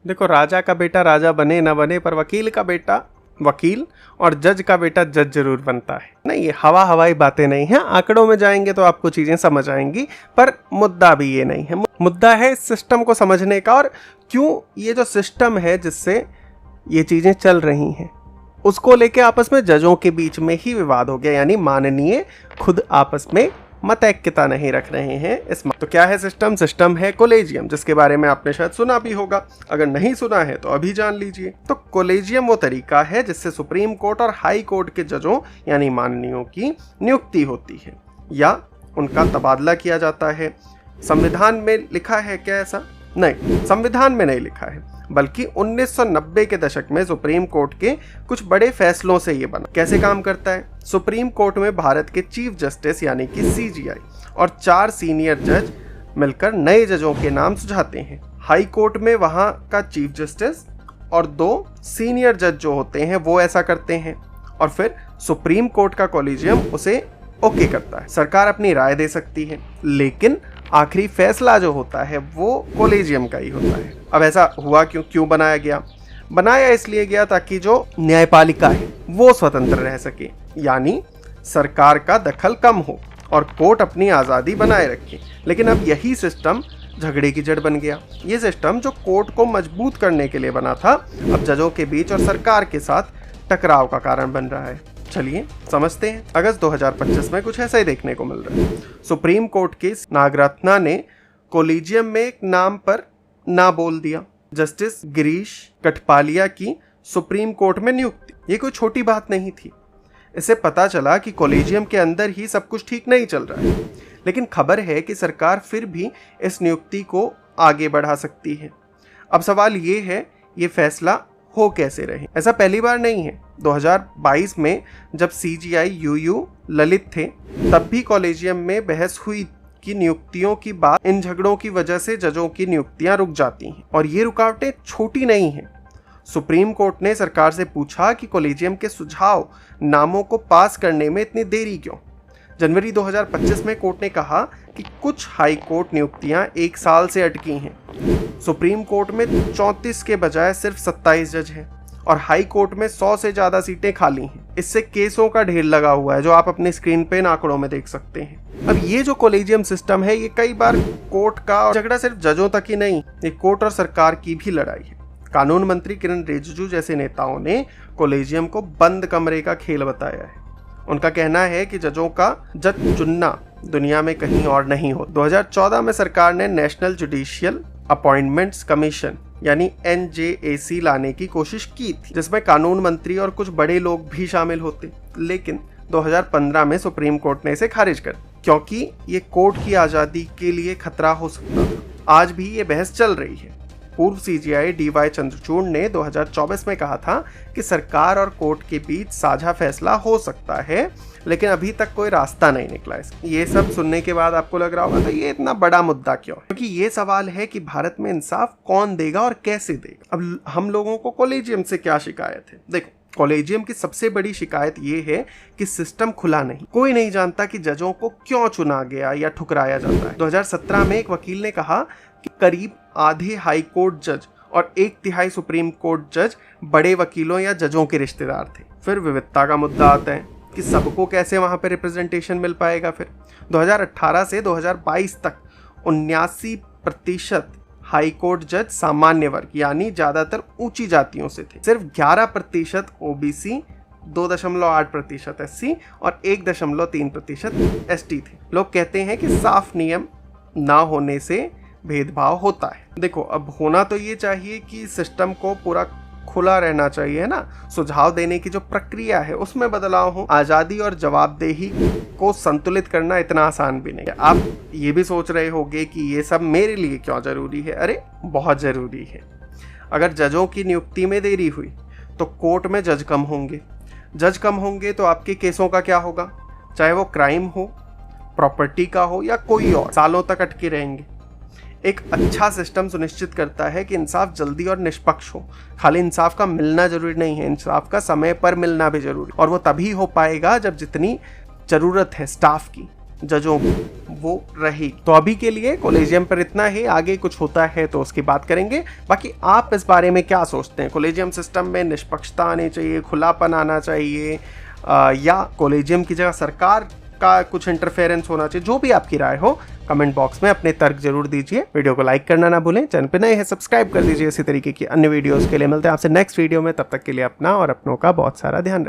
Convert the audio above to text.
देखो, राजा का बेटा राजा बने ना बने, पर वकील का बेटा वकील और जज का बेटा जज जरूर बनता है। नहीं, ये हवाई बातें नहीं हैं, आंकड़ों में जाएंगे तो आपको चीजें समझ आएंगी, पर मुद्दा भी ये नहीं है। मुद्दा है इस सिस्टम को समझने का, और क्यों ये जो सिस्टम है जिससे ये चीजें चल रही हैं उसको लेके आपस में जजों के बीच में ही विवाद हो गया, यानी माननीय खुद आपस में मतैक्यता नहीं रख रहे हैं इस तो क्या है सिस्टम? सिस्टम है कोलेजियम, जिसके बारे में आपने शायद सुना भी होगा। अगर नहीं सुना है तो अभी जान लीजिए। तो कोलेजियम वो तरीका है जिससे सुप्रीम कोर्ट और हाई कोर्ट के जजों यानी माननीयों की नियुक्ति होती है या उनका तबादला किया जाता है। संविधान में लिखा है क्या ऐसा? नहीं, संविधान में नहीं लिखा है, बल्कि 1990 के दशक में सुप्रीम कोर्ट के कुछ बड़े फैसलों से ये बना। कैसे काम करता है? सुप्रीम कोर्ट में भारत के चीफ जस्टिस यानी कि सीजीआई और 4 सीनियर जज मिलकर नए जजों के नाम सुझाते हैं। हाई कोर्ट में वहां का चीफ जस्टिस और 2 सीनियर जज जो होते हैं वो ऐसा करते हैं, और फिर सुप्रीम कोर्ट का कॉलेजियम उसे ओके करता है। सरकार अपनी राय दे सकती है, लेकिन आखिरी फैसला जो होता है वो कॉलेजियम का ही होता है। अब ऐसा हुआ क्यों बनाया गया? बनाया इसलिए गया ताकि जो न्यायपालिका है वो स्वतंत्र रह सके, यानी सरकार का दखल कम हो और कोर्ट अपनी आज़ादी बनाए रखे। लेकिन अब यही सिस्टम झगड़े की जड़ बन गया। ये सिस्टम जो कोर्ट को मजबूत करने के लिए बना था, अब जजों के बीच और सरकार के साथ टकराव का कारण बन रहा है। चलिए समझते हैं। अगस्त 2025 में कुछ ऐसा ही देखने को मिल रहा है। सुप्रीम कोर्ट के नागरत्ना ने कोलेजियम में एक नाम पर ना बोल दिया। जस्टिस गिरीश कठपालिया की सुप्रीम कोर्ट में नियुक्ति, ये कोई छोटी बात नहीं थी। इससे पता चला कि कोलेजियम के अंदर ही सब कुछ ठीक नहीं चल रहा है, लेकिन खबर है कि सरकार फिर भी इस नियुक्ति को आगे बढ़ा सकती है। अब सवाल ये है, ये फैसला हो कैसे रहे? ऐसा पहली बार नहीं है। 2022 में जब सीजीआई यूयू ललित थे, तब भी कॉलेजियम में बहस हुई कि नियुक्तियों की बात इन झगड़ों की वजह से जजों की नियुक्तियां रुक जाती हैं, और ये रुकावटें छोटी नहीं हैं। सुप्रीम कोर्ट ने सरकार से पूछा कि कॉलेजियम के सुझाव नामों को पास करने में इतनी देरी क्यों? जनवरी 2025 में कोर्ट ने कहा कि कुछ हाई कोर्ट नियुक्तियां 1 साल से अटकी हैं। सुप्रीम कोर्ट में 34 के बजाय सिर्फ 27 जज हैं और हाई कोर्ट में 100 से ज़्यादा सीटें खाली हैं। इससे केसों का ढेर लगा हुआ है, जो आप अपने स्क्रीन पे इन आंकड़ों में देख सकते हैं। अब ये जो कॉलेजियम सिस्टम है, ये कई बार कोर्ट का झगड़ा सिर्फ जजों तक ही नहीं, ये कोर्ट और सरकार की भी लड़ाई है। कानून मंत्री किरण रिजिजू जैसे नेताओं ने कॉलेजियम को बंद कमरे का खेल बताया है। उनका कहना है कि जजों का जज चुनना दुनिया में कहीं और नहीं हो। 2014 में सरकार ने नेशनल जुडिशियल अपॉइंटमेंट्स कमीशन यानी NJAC लाने की कोशिश की थी, जिसमें कानून मंत्री और कुछ बड़े लोग भी शामिल होते, लेकिन 2015 में सुप्रीम कोर्ट ने इसे खारिज कर दिया, क्योंकि ये कोर्ट की आज़ादी के लिए खतरा हो सकता था। आज भी ये बहस चल रही है। पूर्व सीजीआई DY चंद्रचूड़ ने 2024 में कहा था कि सरकार और कोर्ट के बीच साझा फैसला हो सकता है, लेकिन अभी तक कोई रास्ता नहीं निकला है। ये सब सुनने के बाद आपको लग रहा होगा तो ये इतना बड़ा मुद्दा क्यों है? क्योंकि ये सवाल है कि भारत में इंसाफ कौन देगा और कैसे देगा। अब हम लोगों को कॉलेजियम से क्या शिकायत है? देखो, कॉलेजियम की सबसे बड़ी शिकायत ये है कि सिस्टम खुला नहीं। कोई नहीं जानता कि जजों को क्यों चुना गया या ठुकराया जाता है। 2017 में एक वकील ने कहा कि करीब आधे हाई कोर्ट जज और 1/3 सुप्रीम कोर्ट जज बड़े वकीलों या जजों के रिश्तेदार थे। फिर विविधता का मुद्दा आता है कि सबको कैसे वहां पर रिप्रेजेंटेशन मिल पाएगा। फिर 2018 से 2022 तक 79% हाई कोर्ट जज सामान्य वर्ग यानी ज्यादातर ऊंची जातियों से थे। सिर्फ 11% OBC, 2.8% SC और 1.3% ST थे। लोग कहते हैं कि साफ नियम ना होने से भेदभाव होता है। देखो, अब होना तो ये चाहिए कि सिस्टम को पूरा खुला रहना चाहिए, है ना। सुझाव देने की जो प्रक्रिया है उसमें बदलाव हो। आज़ादी और जवाबदेही को संतुलित करना इतना आसान भी नहीं है। आप ये भी सोच रहे होंगे कि ये सब मेरे लिए क्यों जरूरी है? अरे बहुत जरूरी है। अगर जजों की नियुक्ति में देरी हुई तो कोर्ट में जज कम होंगे। जज कम होंगे तो आपके केसों का क्या होगा? चाहे वो क्राइम हो, प्रॉपर्टी का हो या कोई और, सालों तक अटके रहेंगे। एक अच्छा सिस्टम सुनिश्चित करता है कि इंसाफ जल्दी और निष्पक्ष हो। खाली इंसाफ का मिलना जरूरी नहीं है, इंसाफ का समय पर मिलना भी जरूरी, और वो तभी हो पाएगा जब जितनी ज़रूरत है स्टाफ की जजों की वो रही। तो अभी के लिए कॉलेजियम पर इतना ही, आगे कुछ होता है तो उसकी बात करेंगे। बाकी आप इस बारे में क्या सोचते हैं? कॉलेजियम सिस्टम में निष्पक्षता आनी चाहिए, खुलापन आना चाहिए, या कॉलेजियम की जगह सरकार का कुछ इंटरफेरेंस होना चाहिए? जो भी आपकी राय हो कमेंट बॉक्स में अपने तर्क जरूर दीजिए। वीडियो को लाइक करना ना भूलें, चैनल पे नए हैं सब्सक्राइब कर दीजिए इसी तरीके की अन्य वीडियोस के लिए। मिलते हैं आपसे नेक्स्ट वीडियो में, तब तक के लिए अपना और अपनों का बहुत सारा ध्यान रखें।